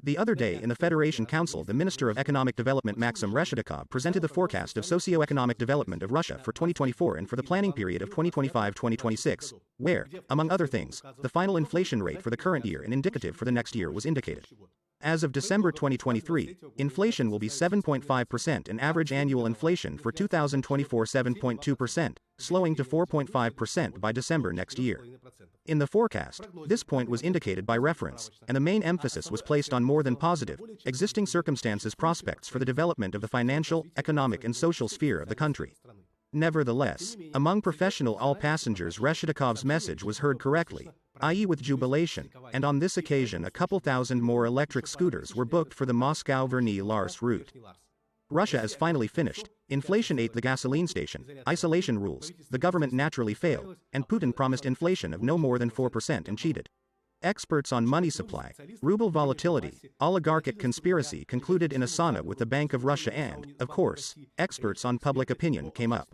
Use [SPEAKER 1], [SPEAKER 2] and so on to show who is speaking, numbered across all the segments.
[SPEAKER 1] The other day in the Federation Council, the Minister of Economic Development Maxim Reshetnikov presented the forecast of socio-economic development of Russia for 2024 and for the planning period of 2025-2026, where, among other things, the final inflation rate for the current year and indicative for the next year was indicated. As of December 2023, inflation will be 7.5% and average annual inflation for 2024 7.2%, slowing to 4.5% by December next year. In the forecast, this point was indicated by reference, and the main emphasis was placed on more than positive, existing circumstances prospects for the development of the financial, economic and social sphere of the country. Nevertheless, among professional all passengers Reshetikov's message was heard correctly, i.e. with jubilation, and on this occasion a couple thousand more electric scooters were booked for the Moscow-Verny-Lars route. Russia is finally finished, inflation ate the gasoline station, isolation rules, the government naturally failed, and Putin promised inflation of no more than 4% and cheated. Experts on money supply, ruble volatility, oligarchic conspiracy concluded in a sauna with the Bank of Russia and, of course, experts on public opinion came up.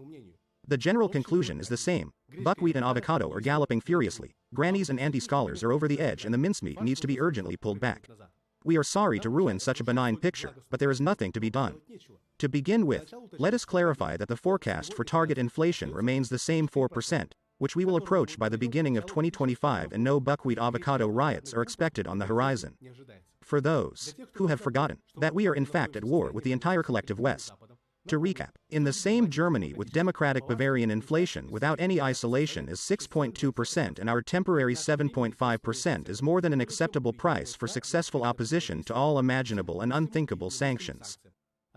[SPEAKER 1] The general conclusion is the same, buckwheat and avocado are galloping furiously, grannies and anti-scholars are over the edge and the mincemeat needs to be urgently pulled back. We are sorry to ruin such a benign picture, but there is nothing to be done. To begin with, let us clarify that the forecast for target inflation remains the same 4%, which we will approach by the beginning of 2025, and no buckwheat avocado riots are expected on the horizon. For those who have forgotten that we are in fact at war with the entire collective West. To recap, in the same Germany with democratic Bavarian inflation without any isolation is 6.2% and our temporary 7.5% is more than an acceptable price for successful opposition to all imaginable and unthinkable sanctions,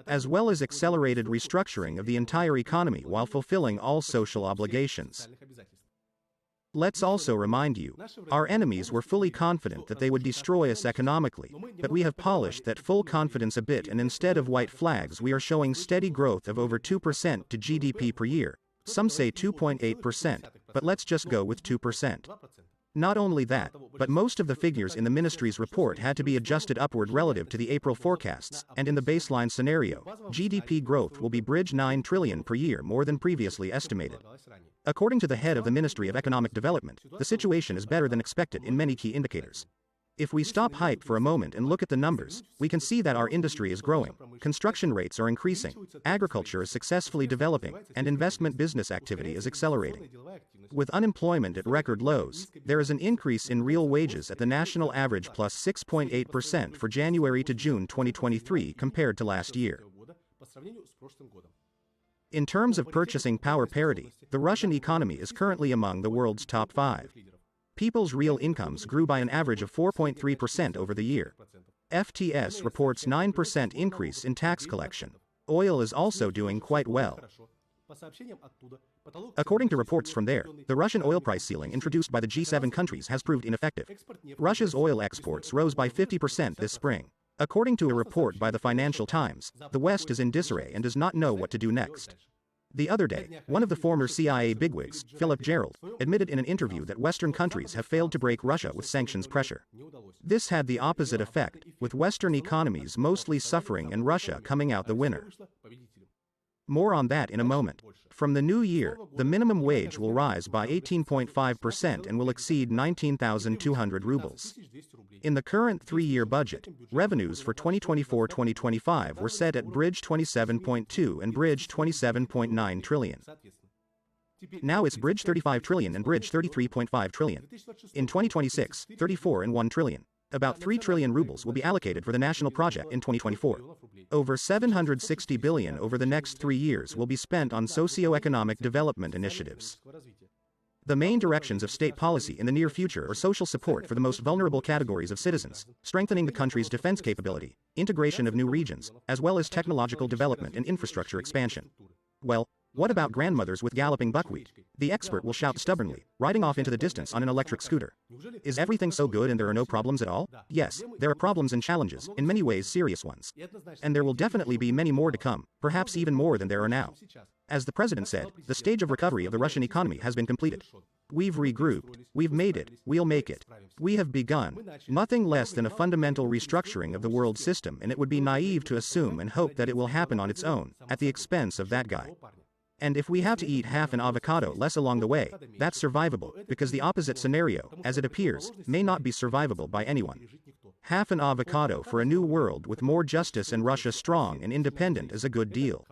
[SPEAKER 1] as well as accelerated restructuring of the entire economy while fulfilling all social obligations. Let's also remind you, our enemies were fully confident that they would destroy us economically, but we have polished that full confidence a bit, and instead of white flags we are showing steady growth of over 2% to GDP per year. Some say 2.8%, but let's just go with 2%. Not only that, but most of the figures in the ministry's report had to be adjusted upward relative to the April forecasts, and in the baseline scenario, GDP growth will be bridge 9 trillion per year more than previously estimated. According to the head of the Ministry of Economic Development, the situation is better than expected in many key indicators. If we stop hype for a moment and look at the numbers, we can see that our industry is growing, construction rates are increasing, agriculture is successfully developing, and investment business activity is accelerating. With unemployment at record lows, there is an increase in real wages at the national average plus 6.8% for January to June 2023 compared to last year. In terms of purchasing power parity, the Russian economy is currently among the world's top 5. People's real incomes grew by an average of 4.3% over the year. FTS reports 9% increase in tax collection. Oil is also doing quite well. According to reports from there, the Russian oil price ceiling introduced by the G7 countries has proved ineffective. Russia's oil exports rose by 50% this spring. According to a report by the Financial Times, the West is in disarray and does not know what to do next. The other day, one of the former CIA bigwigs, Philip Gerald, admitted in an interview that Western countries have failed to break Russia with sanctions pressure. This had the opposite effect, with Western economies mostly suffering and Russia coming out the winner. More on that in a moment. From the new year, the minimum wage will rise by 18.5% and will exceed 19,200 rubles. In the current 3-year budget, revenues for 2024-2025 were set at bridge 27.2 and bridge 27.9 trillion. Now it's bridge 35 trillion and bridge 33.5 trillion. In 2026, 34.1 trillion. About 3 trillion rubles will be allocated for the national project in 2024. Over 760 billion over the next 3 years will be spent on socio-economic development initiatives. The main directions of state policy in the near future are social support for the most vulnerable categories of citizens, strengthening the country's defense capability, integration of new regions, as well as technological development and infrastructure expansion. Well, what about grandmothers with galloping buckwheat? The expert will shout stubbornly, riding off into the distance on an electric scooter. Is everything so good and there are no problems at all? Yes, there are problems and challenges, in many ways serious ones. And there will definitely be many more to come, perhaps even more than there are now. As the president said, the stage of recovery of the Russian economy has been completed. We've regrouped, we've made it, we'll make it. We have begun nothing less than a fundamental restructuring of the world system, and it would be naive to assume and hope that it will happen on its own, at the expense of that guy. And if we have to eat half an avocado less along the way, that's survivable, because the opposite scenario, as it appears, may not be survivable by anyone. Half an avocado for a new world with more justice and Russia strong and independent is a good deal.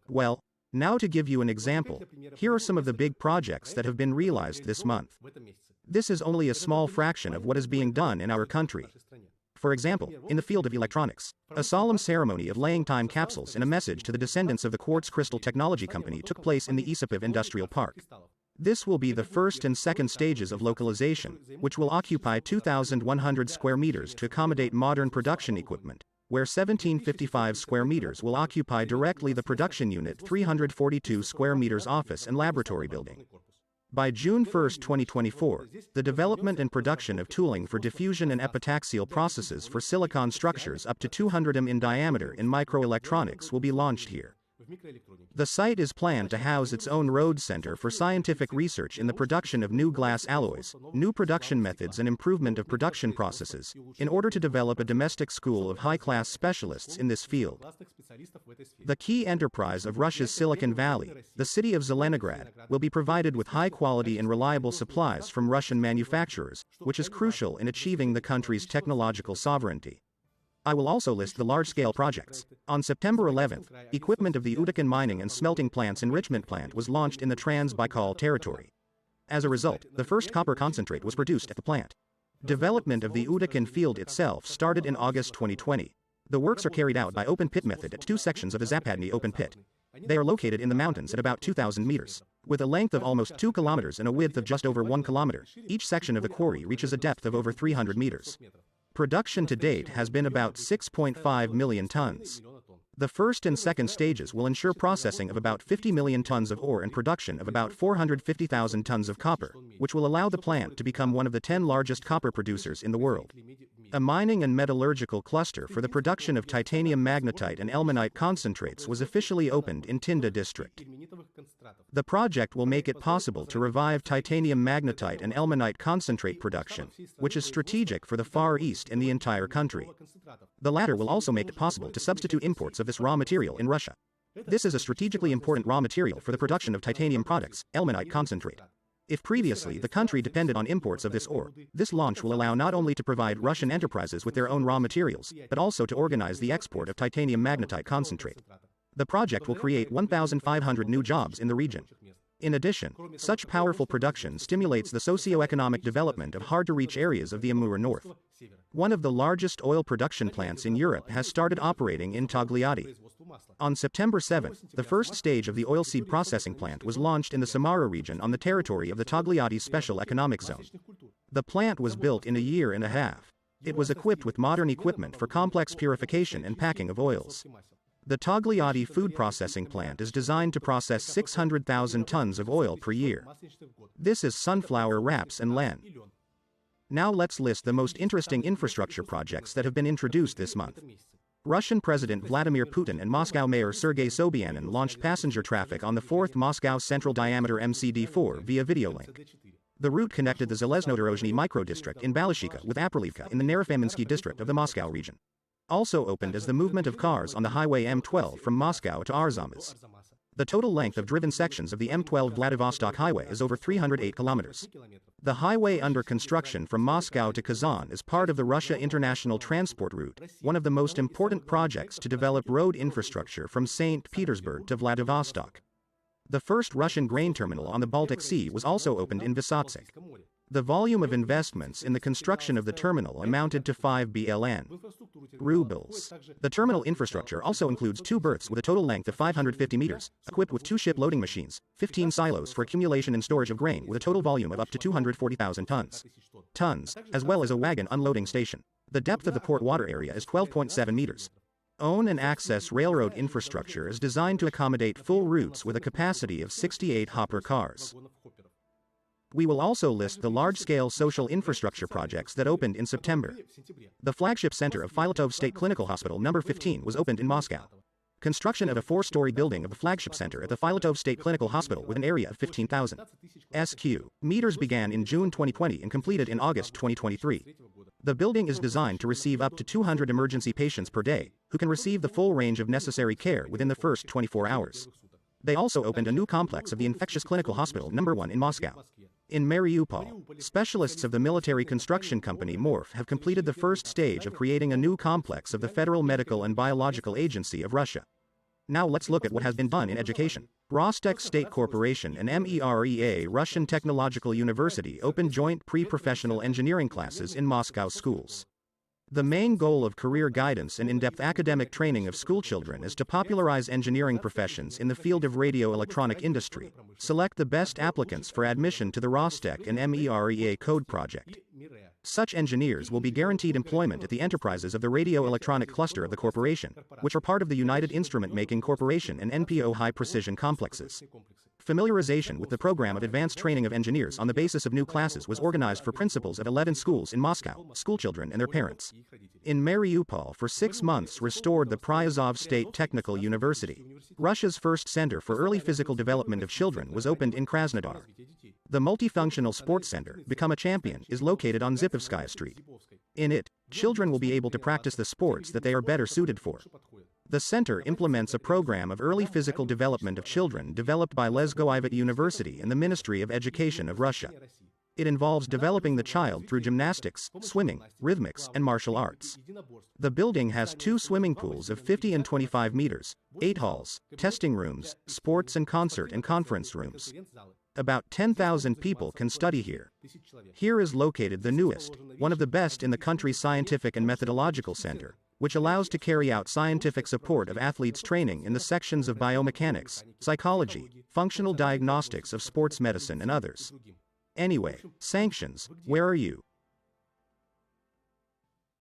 [SPEAKER 1] Well, now to give you an example, here are some of the big projects that have been realized this month. This is only a small fraction of what is being done in our country. For example, in the field of electronics, a solemn ceremony of laying time capsules and a message to the descendants of the Quartz Crystal Technology Company took place in the Isipov Industrial Park. This will be the first and second stages of localization, which will occupy 2,100 square meters to accommodate modern production equipment, where 1,755 square meters will occupy directly the production unit 342 square meters office and laboratory building. By June 1, 2024, the development and production of tooling for diffusion and epitaxial processes for silicon structures up to 200 m in diameter in microelectronics will be launched here. The site is planned to house its own Rhodes Center for scientific research in the production of new glass alloys, new production methods and improvement of production processes, in order to develop a domestic school of high-class specialists in this field. The key enterprise of Russia's Silicon Valley, the city of Zelenograd, will be provided with high-quality and reliable supplies from Russian manufacturers, which is crucial in achieving the country's technological sovereignty. I will also list the large-scale projects. On September 11th, equipment of the Utykin Mining and Smelting Plant's enrichment plant was launched in the Trans-Baikal territory. As a result, the first copper concentrate was produced at the plant. Development of the Utykin field itself started in August 2020. The works are carried out by open pit method at two sections of the Zapadny open pit. They are located in the mountains at about 2,000 meters. With a length of almost 2 kilometers and a width of just over 1 kilometer, each section of the quarry reaches a depth of over 300 meters. Production to date has been about 6.5 million tons. The first and second stages will ensure processing of about 50 million tons of ore and production of about 450,000 tons of copper, which will allow the plant to become one of the 10 largest copper producers in the world. A mining and metallurgical cluster for the production of titanium magnetite and ilmenite concentrates was officially opened in Tinda district. The project will make it possible to revive titanium magnetite and ilmenite concentrate production, which is strategic for the Far East and the entire country. The latter will also make it possible to substitute imports of this raw material in Russia. This is a strategically important raw material for the production of titanium products, ilmenite concentrate. If previously the country depended on imports of this ore, this launch will allow not only to provide Russian enterprises with their own raw materials, but also to organize the export of titanium magnetite concentrate. The project will create 1,500 new jobs in the region. In addition, such powerful production stimulates the socio-economic development of hard-to-reach areas of the Amur North. One of the largest oil production plants in Europe has started operating in Togliatti. On September 7, the first stage of the oilseed processing plant was launched in the Samara region on the territory of the Togliatti Special Economic Zone. The plant was built in a year and a half. It was equipped with modern equipment for complex purification and packing of oils. The Togliatti food processing plant is designed to process 600,000 tons of oil per year. This is sunflower wraps and len. Now let's list the most interesting infrastructure projects that have been introduced this month. Russian President Vladimir Putin and Moscow Mayor Sergei Sobyanin launched passenger traffic on the 4th Moscow Central Diameter MCD4 via video link. The route connected the Zeleznodorozhny micro-district in Balashikha with Aprilivka in the Nerefaminsky district of the Moscow region. Also opened is the movement of cars on the highway M12 from Moscow to Arzamas. The total length of driven sections of the M12 Vladivostok highway is over 308 kilometers. The highway under construction from Moscow to Kazan is part of the Russia International Transport Route, one of the most important projects to develop road infrastructure from St. Petersburg to Vladivostok. The first Russian grain terminal on the Baltic Sea was also opened in Vysotsk. The volume of investments in the construction of the terminal amounted to 5 billion rubles. The terminal infrastructure also includes 2 berths with a total length of 550 meters, equipped with 2 ship loading machines, 15 silos for accumulation and storage of grain with a total volume of up to 240,000 tons, as well as a wagon unloading station. The depth of the port water area is 12.7 meters. Own and access railroad infrastructure is designed to accommodate full routes with a capacity of 68 hopper cars. We will also list the large-scale social infrastructure projects that opened in September. The flagship center of Filatov State Clinical Hospital No. 15 was opened in Moscow. Construction of a 4-story building of the flagship center at the Filatov State Clinical Hospital with an area of 15,000 meters began in June 2020 and completed in August 2023. The building is designed to receive up to 200 emergency patients per day, who can receive the full range of necessary care within the first 24 hours. They also opened a new complex of the Infectious Clinical Hospital No. 1 in Moscow. In Mariupol, specialists of the military construction company MORF have completed the first stage of creating a new complex of the Federal Medical and Biological Agency of Russia. Now let's look at what has been done in education. Rostec State Corporation and MEREA Russian Technological University opened joint pre-professional engineering classes in Moscow schools. The main goal of career guidance and in-depth academic training of schoolchildren is to popularize engineering professions in the field of radio-electronic industry. Select the best applicants for admission to the Rostec and MEREA Code project. Such engineers will be guaranteed employment at the enterprises of the radio-electronic cluster of the corporation, which are part of the United Instrument Making Corporation and NPO high-precision complexes. Familiarization with the program of advanced training of engineers on the basis of new classes was organized for principals of 11 schools in Moscow, schoolchildren and their parents. In Mariupol, for 6 months restored the Pryazov State Technical University. Russia's first center for early physical development of children was opened in Krasnodar. The multifunctional sports center, Become a Champion, is located on Zipovskaya Street. In it, children will be able to practice the sports that they are better suited for. The center implements a program of early physical development of children developed by Lezgoivat University and the Ministry of Education of Russia. It involves developing the child through gymnastics, swimming, rhythmics, and martial arts. The building has 2 swimming pools of 50 and 25 meters, 8 halls, testing rooms, sports and concert and conference rooms. About 10,000 people can study here. Here is located the newest, one of the best in the country's scientific and methodological center, which allows to carry out scientific support of athletes' training in the sections of biomechanics, psychology, functional diagnostics of sports medicine and others. Anyway, sanctions, where are you?